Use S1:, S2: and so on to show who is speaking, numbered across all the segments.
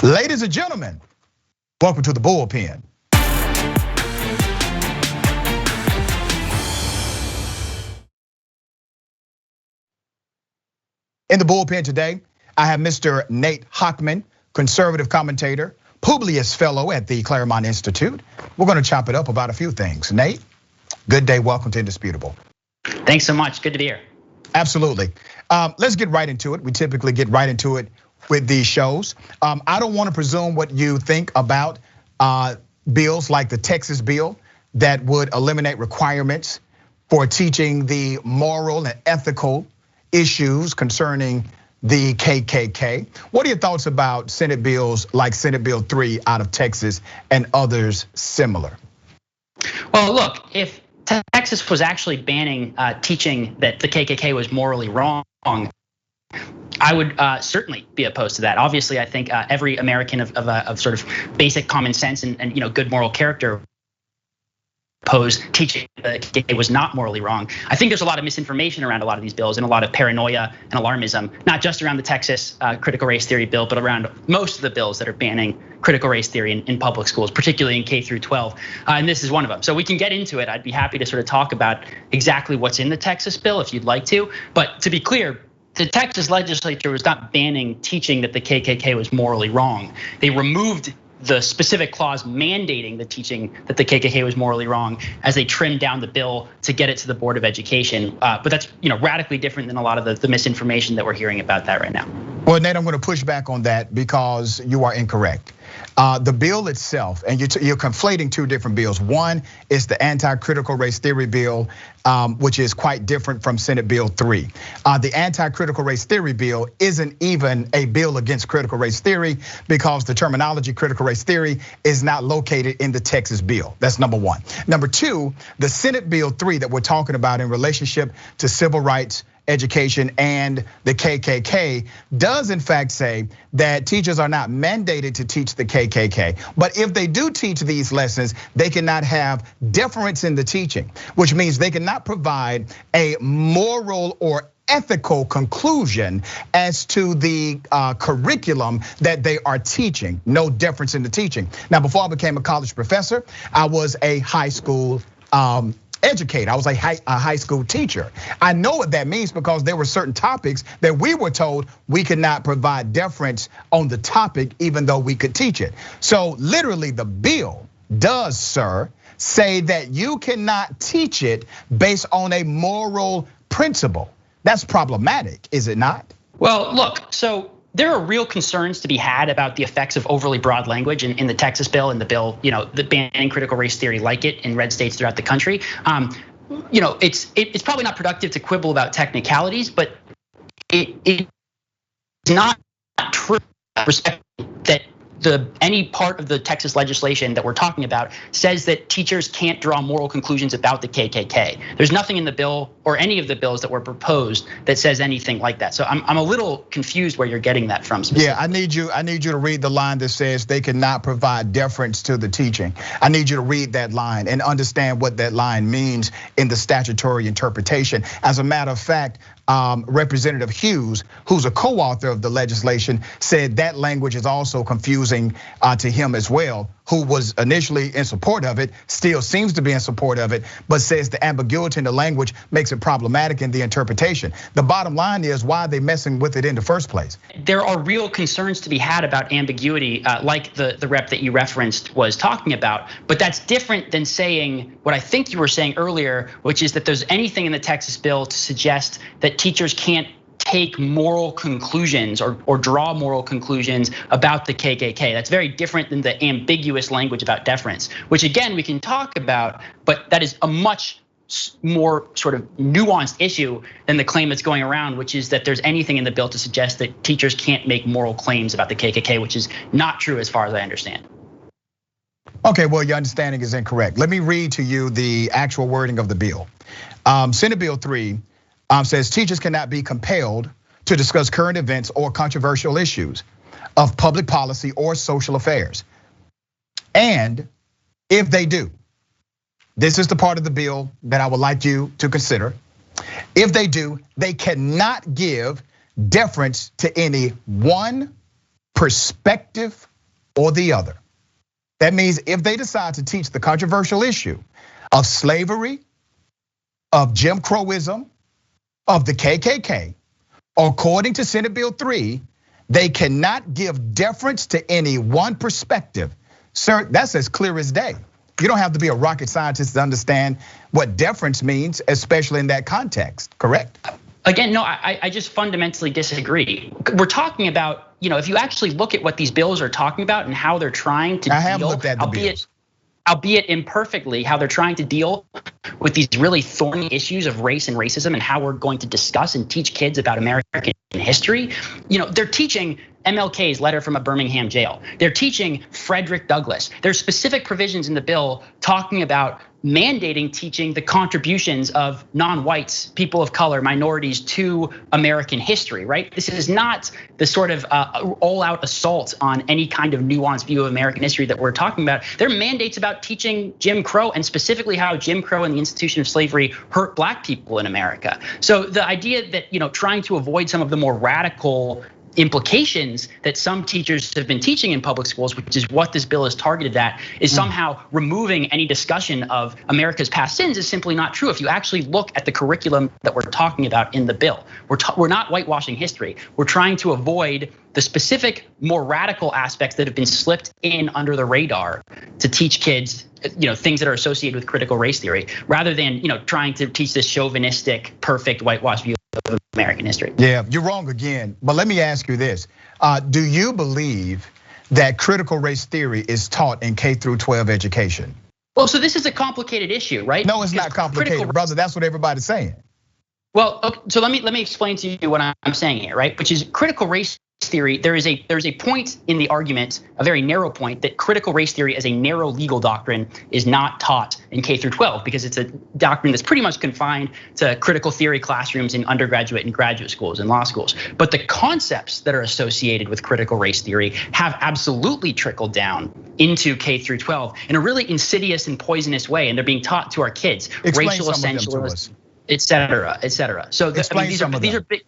S1: Ladies and gentlemen, welcome to the Bullpen. In the Bullpen today, I have Mr. Nate Hochman, conservative commentator, Publius Fellow at the Claremont Institute. We're gonna chop it up about a few things. Nate, good day, welcome to Indisputable.
S2: Thanks so much, good to be here.
S1: Absolutely, let's get right into it. We typically get right into it with these shows. I don't wanna presume what you think about bills like the Texas bill that would eliminate requirements for teaching the moral and ethical issues concerning the KKK. What are your thoughts about Senate bills like Senate Bill 3 out of Texas and others similar?
S2: Well, look, if Texas was actually banning teaching that the KKK was morally wrong, I would certainly be opposed to that. Obviously, I think every American of sort of basic common sense and good moral character oppose teaching that the KKK was not morally wrong. I think there's a lot of misinformation around a lot of these bills and a lot of paranoia and alarmism, not just around the Texas critical race theory bill, but around most of the bills that are banning critical race theory in public schools, particularly in K through 12. And this is one of them. So we can get into it. I'd be happy to sort of talk about exactly what's in the Texas bill if you'd like to. But to be clear, the Texas legislature was not banning teaching that the KKK was morally wrong. They removed the specific clause mandating the teaching that the KKK was morally wrong as they trimmed down the bill to get it to the Board of Education. But that's radically different than a lot of the misinformation that we're hearing about that right now.
S1: Well, Nate, I'm gonna push back on that because you are incorrect. The bill itself, and you're conflating two different bills. One is the anti-critical race theory bill, which is quite different from Senate Bill 3. The anti-critical race theory bill isn't even a bill against critical race theory because the terminology critical race theory is not located in the Texas bill. That's number one. Number two, the Senate Bill 3 that we're talking about in relationship to civil rights, education, and the KKK does in fact say that teachers are not mandated to teach the KKK. But if they do teach these lessons, they cannot have difference in the teaching, which means they cannot provide a moral or ethical conclusion as to the curriculum that they are teaching. No difference in the teaching. Now, before I became a college professor, I was a high school educator. I was a high school teacher. I know what that means because there were certain topics that we were told we could not provide deference on the topic even though we could teach it. So literally the bill does, sir, say that you cannot teach it based on a moral principle. That's problematic, is it not?
S2: Well, look, so there are real concerns to be had about the effects of overly broad language in the Texas bill and the bill, the banning critical race theory like it in red states throughout the country. It's probably not productive to quibble about technicalities, but it's not true that any part of the Texas legislation that we're talking about says that teachers can't draw moral conclusions about the KKK. There's nothing in the bill or any of the bills that were proposed that says anything like that. So I'm a little confused where you're getting that from.
S1: Yeah, I need you to read the line that says they cannot provide deference to the teaching. I need you to read that line and understand what that line means in the statutory interpretation. As a matter of fact, Representative Hughes, who's a co-author of the legislation, said that language is also confusing to him as well, who was initially in support of it, still seems to be in support of it, but says the ambiguity in the language makes it problematic in the interpretation. The bottom line is, why are they messing with it in the first place?
S2: There are real concerns to be had about ambiguity, like the rep that you referenced was talking about, but that's different than saying what I think you were saying earlier, which is that there's anything in the Texas bill to suggest that teachers can't take moral conclusions or draw moral conclusions about the KKK. That's very different than the ambiguous language about deference, which again, we can talk about, but that is a much more sort of nuanced issue than the claim that's going around, which is that there's anything in the bill to suggest that teachers can't make moral claims about the KKK, which is not true as far as I understand.
S1: Okay, well, your understanding is incorrect. Let me read to you the actual wording of the bill. Senate Bill 3 says teachers cannot be compelled to discuss current events or controversial issues of public policy or social affairs. And if they do, this is the part of the bill that I would like you to consider. If they do, they cannot give deference to any one perspective or the other. That means if they decide to teach the controversial issue of slavery, of Jim Crowism, of the KKK, according to Senate Bill 3, they cannot give deference to any one perspective. Sir, that's as clear as day. You don't have to be a rocket scientist to understand what deference means, especially in that context, correct?
S2: Again, no, I just fundamentally disagree. We're talking about, if you actually look at what these bills are talking about and how they're trying to albeit imperfectly, how they're trying to deal with these really thorny issues of race and racism and how we're going to discuss and teach kids about American history. They're teaching MLK's letter from a Birmingham jail. They're teaching Frederick Douglass. There's specific provisions in the bill talking about mandating teaching the contributions of non-whites, people of color, minorities to American history, right? This is not the sort of all-out assault on any kind of nuanced view of American history that we're talking about. There are mandates about teaching Jim Crow and specifically how Jim Crow and the institution of slavery hurt black people in America. So the idea that, trying to avoid some of the more radical implications that some teachers have been teaching in public schools, which is what this bill is targeted at, is somehow removing any discussion of America's past sins is simply not true. If you actually look at the curriculum that we're talking about in the bill, we're not whitewashing history. We're trying to avoid the specific, more radical aspects that have been slipped in under the radar to teach kids, things that are associated with critical race theory, rather than, trying to teach this chauvinistic, perfect whitewash view of American history.
S1: Yeah, you're wrong again. But let me ask you this. Do you believe that critical race theory is taught in K through 12 education?
S2: Well, so this is a complicated issue, right?
S1: No, it's not complicated, brother. That's what everybody's saying.
S2: Well, okay, so let me explain to you what I'm saying here, right? Which is critical race theory. There is a point in the argument, a very narrow point, that critical race theory as a narrow legal doctrine is not taught in K through 12 because it's a doctrine that's pretty much confined to critical theory classrooms in undergraduate and graduate schools and law schools. But the concepts that are associated with critical race theory have absolutely trickled down into K through 12 in a really insidious and poisonous way, and they're being taught to our kids.
S1: Explain
S2: racial essentialism, et cetera, et cetera. So these are big.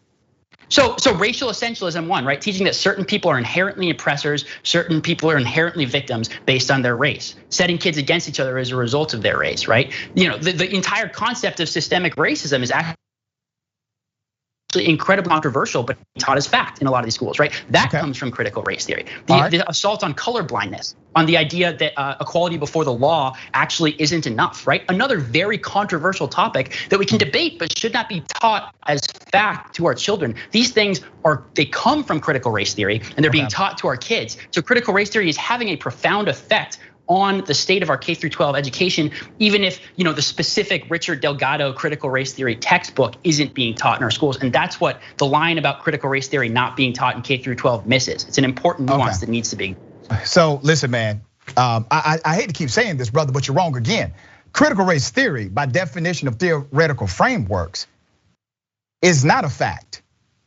S2: So racial essentialism, one, right? Teaching that certain people are inherently oppressors, certain people are inherently victims based on their race, setting kids against each other as a result of their race, right? The entire concept of systemic racism is actually incredibly controversial, but taught as fact in a lot of these schools, right? That comes from critical race theory. The assault on colorblindness, on the idea that equality before the law actually isn't enough, right? Another very controversial topic that we can debate, but should not be taught as fact to our children. These things they come from critical race theory and they're being taught to our kids. So critical race theory is having a profound effect on the state of our K through 12 education, even if the specific Richard Delgado critical race theory textbook isn't being taught in our schools. And that's what the line about critical race theory not being taught in K through 12 misses. It's an important nuance that needs to be.
S1: So listen, man, I hate to keep saying this, brother, but you're wrong again. Critical race theory, by definition of theoretical frameworks, is not a fact.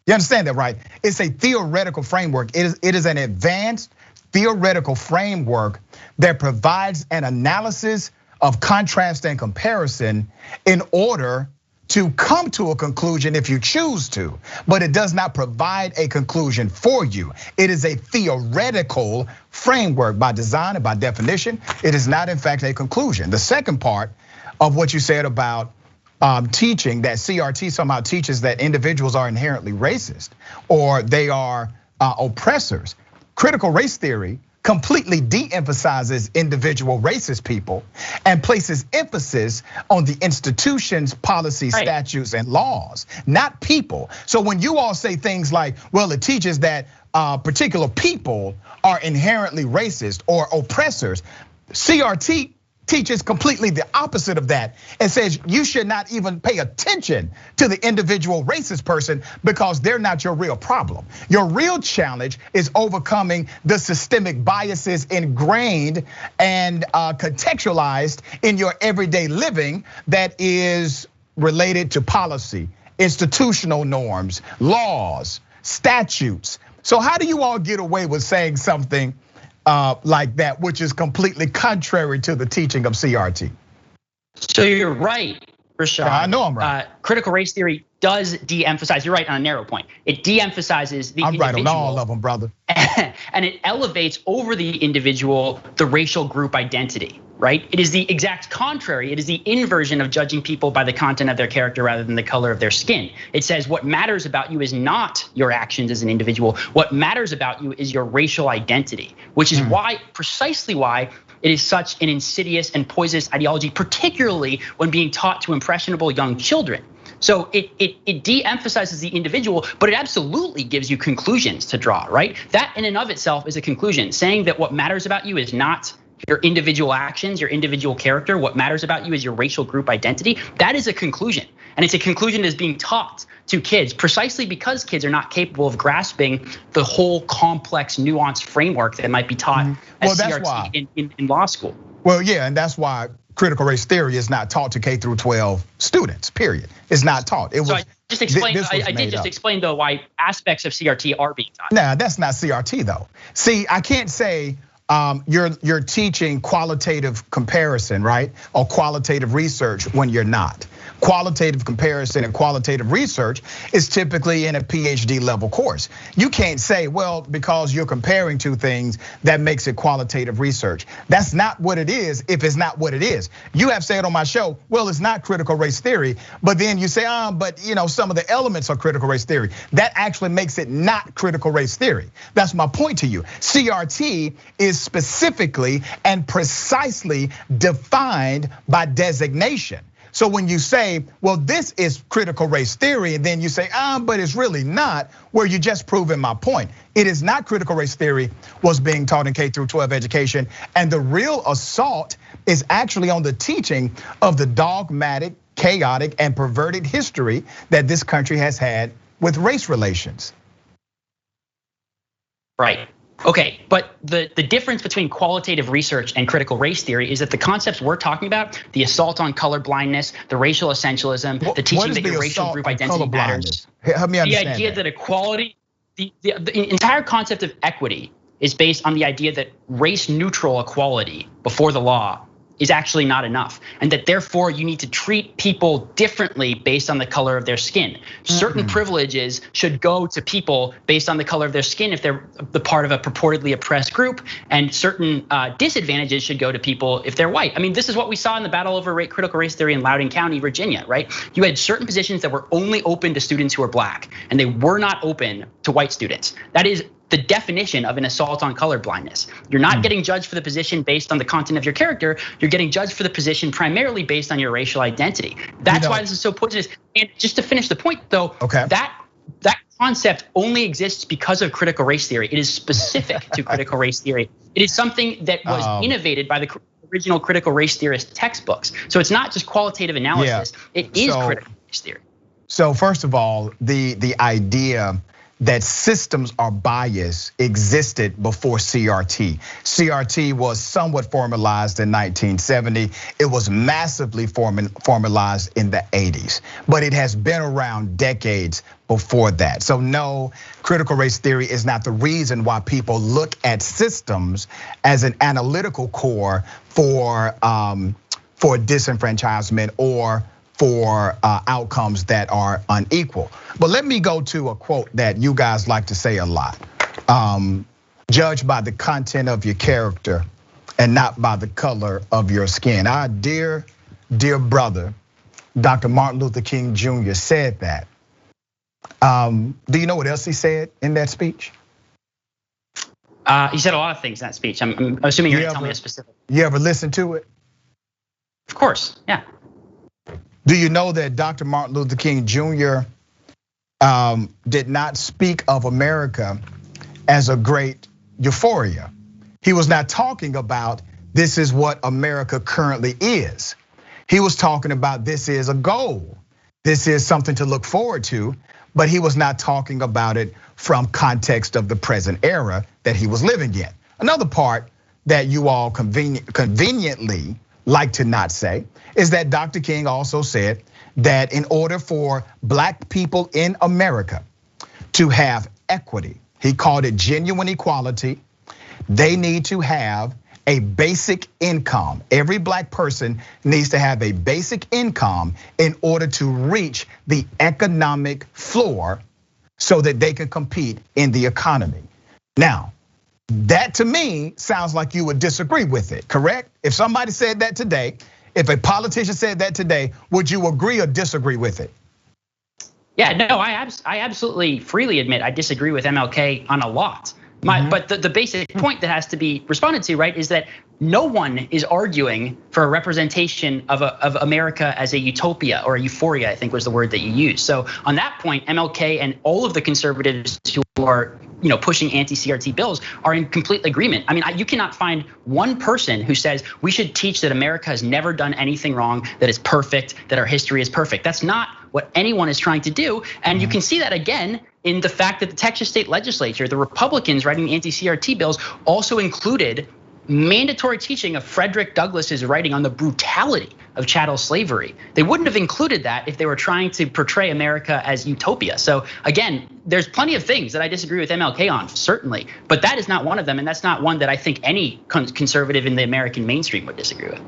S1: You understand that, right? It's a theoretical framework. It is an advanced theoretical framework that provides an analysis of contrast and comparison in order to come to a conclusion if you choose to, but it does not provide a conclusion for you. It is a theoretical framework by design and by definition. It is not in fact a conclusion. The second part of what you said about teaching that CRT somehow teaches that individuals are inherently racist or they are oppressors. Critical race theory completely de-emphasizes individual racist people and places emphasis on the institutions, policies, statutes, and laws, not people. So when you all say things like, well, it teaches that particular people are inherently racist or oppressors, CRT teaches completely the opposite of that and says you should not even pay attention to the individual racist person because they're not your real problem. Your real challenge is overcoming the systemic biases ingrained and contextualized in your everyday living that is related to policy, institutional norms, laws, statutes. So how do you all get away with saying something like that, which is completely contrary to the teaching of CRT?
S2: So you're right, Rashad,
S1: I know I'm right.
S2: Critical race theory does de-emphasize. You're right on a narrow point. It de-emphasizes the individual.
S1: I'm right on all of them, brother.
S2: And it elevates over the individual the racial group identity, right? It is the exact contrary. It is the inversion of judging people by the content of their character rather than the color of their skin. It says what matters about you is not your actions as an individual. What matters about you is your racial identity, which is precisely why it is such an insidious and poisonous ideology, particularly when being taught to impressionable young children. So it de-emphasizes the individual, but it absolutely gives you conclusions to draw, right? That in and of itself is a conclusion, saying that what matters about you is not your individual actions, your individual character. What matters about you is your racial group identity. That is a conclusion, and it's a conclusion that is being taught to kids precisely because kids are not capable of grasping the whole complex, nuanced framework that might be taught as CRT in law school.
S1: Well, yeah, and that's why critical race theory is not taught to K through 12 students, period. It's not taught. It was.
S2: So I just explained, I did just explain though why aspects of CRT are being taught.
S1: Nah, that's not CRT though. See, I can't say you're teaching qualitative comparison, right? Or qualitative research when you're not. Qualitative comparison and qualitative research is typically in a PhD level course. You can't say, well, because you're comparing two things, that makes it qualitative research. That's not what it is if it's not what it is. You have said on my show, well, it's not critical race theory, but then you say, but some of the elements are critical race theory. That actually makes it not critical race theory. That's my point to you. CRT is specifically and precisely defined by designation. So when you say, well, this is critical race theory, and then you say, but it's really not, where you just proving my point. It is not critical race theory was being taught in K through 12 education. And the real assault is actually on the teaching of the dogmatic, chaotic, and perverted history that this country has had with race relations.
S2: Right. Okay, but the difference between qualitative research and critical race theory is that the concepts we're talking about, the assault on color blindness, the racial essentialism, the teaching that your racial group identity matters.
S1: Help me understand
S2: the idea that equality, the entire concept of equity is based on the idea that race neutral equality before the law is actually not enough, and that therefore you need to treat people differently based on the color of their skin. Certain privileges should go to people based on the color of their skin if they're the part of a purportedly oppressed group, and certain disadvantages should go to people if they're white. I mean, this is what we saw in the battle over critical race theory in Loudoun County, Virginia, right? You had certain positions that were only open to students who are black, and they were not open to white students. That is the definition of an assault on color blindness. You're not getting judged for the position based on the content of your character. You're getting judged for the position primarily based on your racial identity. That's why this is so poisonous. And just to finish the point though, that concept only exists because of critical race theory. It is specific to critical race theory. It is something that was innovated by the original critical race theorist textbooks. So it's not just qualitative analysis, it is critical race theory.
S1: So first of all, the idea that systems are biased existed before CRT. CRT was somewhat formalized in 1970. It was massively formalized in the 80s, but it has been around decades before that. So no, critical race theory is not the reason why people look at systems as an analytical core for disenfranchisement or for outcomes that are unequal. But let me go to a quote that you guys like to say a lot. Judge by the content of your character and not by the color of your skin. Our dear brother, Dr. Martin Luther King Jr. said that. Do you know what else he said in that speech?
S2: He said a lot of things in that speech. I'm assuming you're gonna tell me a specific.
S1: You ever listen to it?
S2: Of course, yeah.
S1: Do you know that Dr. Martin Luther King Jr. did not speak of America as a great euphoria? He was not talking about this is what America currently is. He was talking about this is a goal. This is something to look forward to, but he was not talking about it from context of the present era that he was living in. Another part that you all conveniently like to not say is that Dr. King also said that in order for black people in America to have equity, he called it genuine equality, they need to have a basic income. Every black person needs to have a basic income in order to reach the economic floor so that they can compete in the economy. Now, that to me sounds like you would disagree with it, correct? If somebody said that today, if a politician said that today, would you agree or disagree with it?
S2: Yeah, no, I absolutely freely admit I disagree with MLK on a lot. But the basic point that has to be responded to, right, is that no one is arguing for a representation of America as a utopia or a euphoria, I think was the word that you used. So on that point, MLK and all of the conservatives who are pushing anti-CRT bills are in complete agreement. I mean, you cannot find one person who says we should teach that America has never done anything wrong, that it's perfect, that our history is perfect. That's not what anyone is trying to do. And you can see that again in the fact that the Texas state legislature, the Republicans writing the anti-CRT bills, also included mandatory teaching of Frederick Douglass's writing on the brutality of chattel slavery. They wouldn't have included that if they were trying to portray America as utopia. So again, there's plenty of things that I disagree with MLK on, certainly, but that is not one of them, and that's not one that I think any conservative in the American mainstream would disagree with.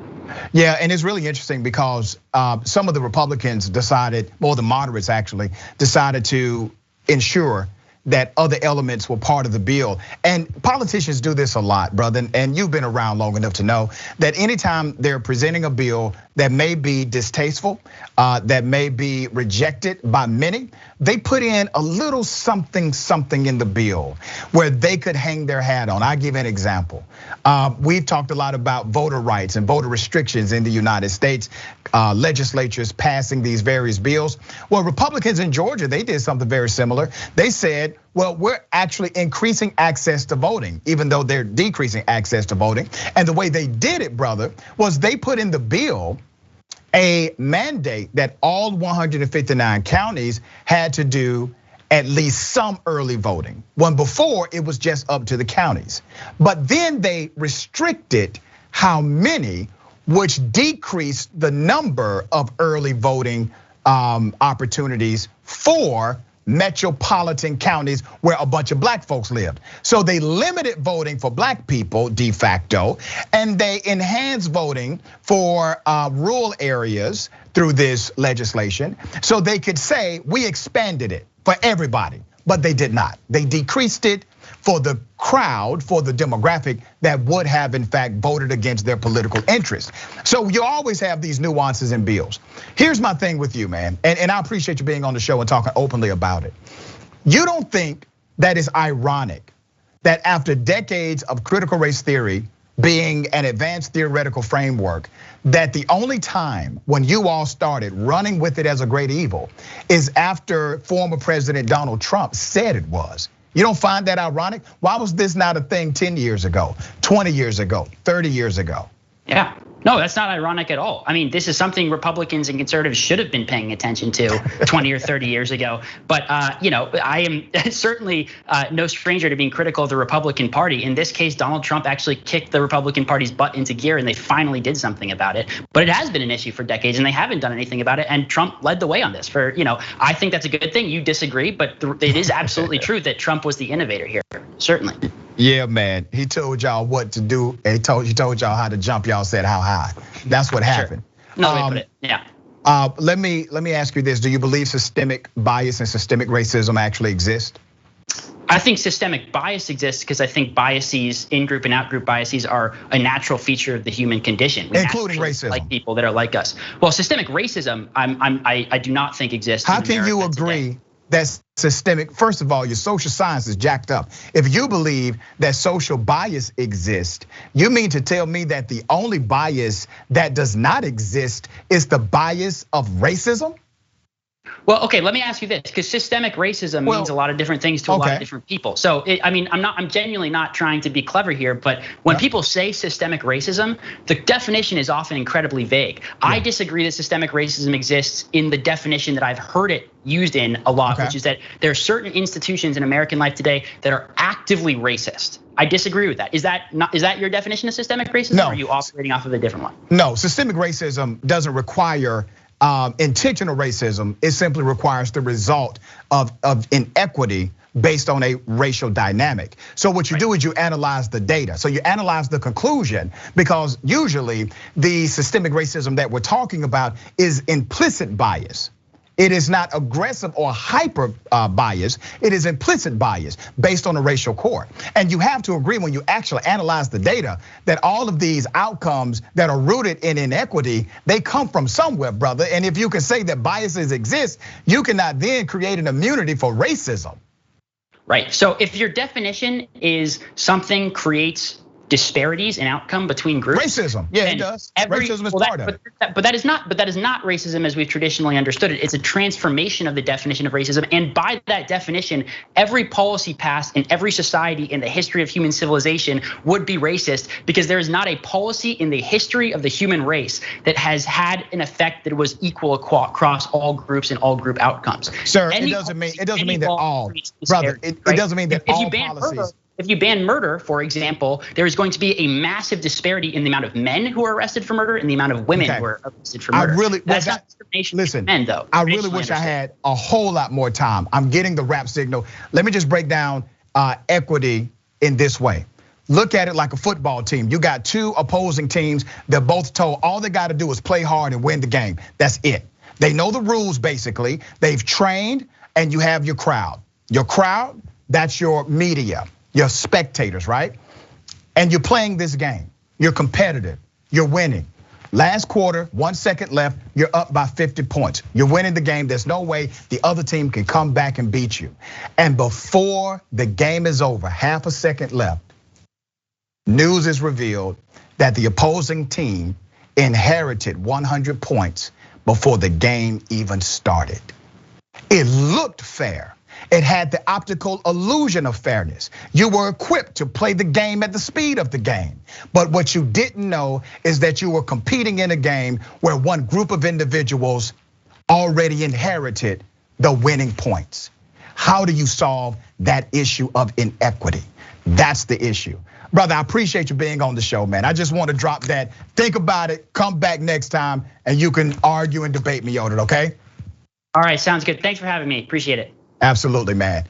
S1: Yeah, and it's really interesting because some of the Republicans decided, well, the moderates actually decided to ensure that other elements were part of the bill. And politicians do this a lot, brother, and you've been around long enough to know that anytime they're presenting a bill that may be distasteful, that may be rejected by many, they put in a little something in the bill where they could hang their hat on. I'll give an example. We've talked a lot about voter rights and voter restrictions in the United States, legislatures passing these various bills. Well, Republicans in Georgia, they did something very similar. They said, well, we're actually increasing access to voting, even though they're decreasing access to voting. And the way they did it, brother, was they put in the bill a mandate that all 159 counties had to do at least some early voting, when before it was just up to the counties. But then they restricted how many, which decreased the number of early voting opportunities for metropolitan counties where a bunch of black folks lived. So they limited voting for black people de facto, and they enhanced voting for rural areas through this legislation. So they could say, we expanded it for everybody, but they did not. They decreased it for the crowd, for the demographic that would have in fact voted against their political interests. So you always have these nuances in bills. Here's my thing with you, man, and I appreciate you being on the show and talking openly about it. You don't think that it's ironic that after decades of critical race theory being an advanced theoretical framework, that the only time when you all started running with it as a great evil is after former President Donald Trump said it was? You don't find that ironic? Why was this not a thing 10 years ago, 20 years ago, 30 years ago?
S2: Yeah, no, that's not ironic at all. I mean, this is something Republicans and conservatives should have been paying attention to 20 or 30 years ago. But I am certainly no stranger to being critical of the Republican Party. In this case, Donald Trump actually kicked the Republican Party's butt into gear, and they finally did something about it. But it has been an issue for decades, and they haven't done anything about it. And Trump led the way on this. I think that's a good thing. You disagree, but it is absolutely true that Trump was the innovator here. Certainly.
S1: Yeah, man. He told y'all what to do, and he told y'all how to jump. Y'all said how high. That's what happened.
S2: Sure. No, they put it. Yeah.
S1: Let me ask you this: do you believe systemic bias and systemic racism actually exist?
S2: I think systemic bias exists because I think biases, in-group and out-group biases, are a natural feature of the human condition,
S1: including racism,
S2: like people that are like us. Well, systemic racism, I do not think exists.
S1: How can you agree that's systemic? First of all, your social science is jacked up. If you believe that social bias exists, you mean to tell me that the only bias that does not exist is the bias of racism?
S2: Well, okay, let me ask you this, because systemic racism means a lot of different things to a lot of different people. So, I'm genuinely not trying to be clever here, but when people say systemic racism, the definition is often incredibly vague. I disagree that systemic racism exists in the definition that I've heard it used in a lot, which is that there are certain institutions in American life today that are actively racist. I disagree with that. Is that your definition of systemic racism?
S1: No.
S2: Or are you operating off of a different one?
S1: No, systemic racism doesn't require Intentional racism, it simply requires the result of inequity based on a racial dynamic. So what you do is you analyze the data. So you analyze the conclusion, because usually the systemic racism that we're talking about is implicit bias. It is not aggressive or hyper bias. It is implicit bias based on a racial core. And you have to agree, when you actually analyze the data, that all of these outcomes that are rooted in inequity, they come from somewhere, brother. And if you can say that biases exist, you cannot then create an immunity for racism.
S2: Right, so if your definition is something creates disparities in outcome between groups.
S1: Racism, yeah, it does. Racism is part of it.
S2: But that is not racism as we've traditionally understood it. It's a transformation of the definition of racism. And by that definition, every policy passed in every society in the history of human civilization would be racist, because there is not a policy in the history of the human race that has had an effect that was equal across all groups and all group outcomes.
S1: Sir, it doesn't mean that all, brother, it doesn't mean that all policies.
S2: If you ban murder, for example, there is going to be a massive disparity in the amount of men who are arrested for murder and the amount of women who are arrested for murder. That's not discrimination against men, though.
S1: I really wish I had a whole lot more time. I'm getting the rap signal. Let me just break down equity in this way. Look at it like a football team. You got two opposing teams. They're both told all they got to do is play hard and win the game. That's it. They know the rules, basically. They've trained, and you have your crowd. Your crowd, that's your media. You're spectators, right? And you're playing this game. You're competitive. You're winning. Last quarter, 1 second left, you're up by 50 points. You're winning the game. There's no way the other team can come back and beat you. And before the game is over, half a second left, news is revealed that the opposing team inherited 100 points before the game even started. It looked fair. It had the optical illusion of fairness. You were equipped to play the game at the speed of the game. But what you didn't know is that you were competing in a game where one group of individuals already inherited the winning points. How do you solve that issue of inequity? That's the issue. Brother, I appreciate you being on the show, man. I just want to drop that. Think about it, come back next time, and you can argue and debate me on it, okay?
S2: All right, sounds good. Thanks for having me, appreciate it.
S1: Absolutely, man.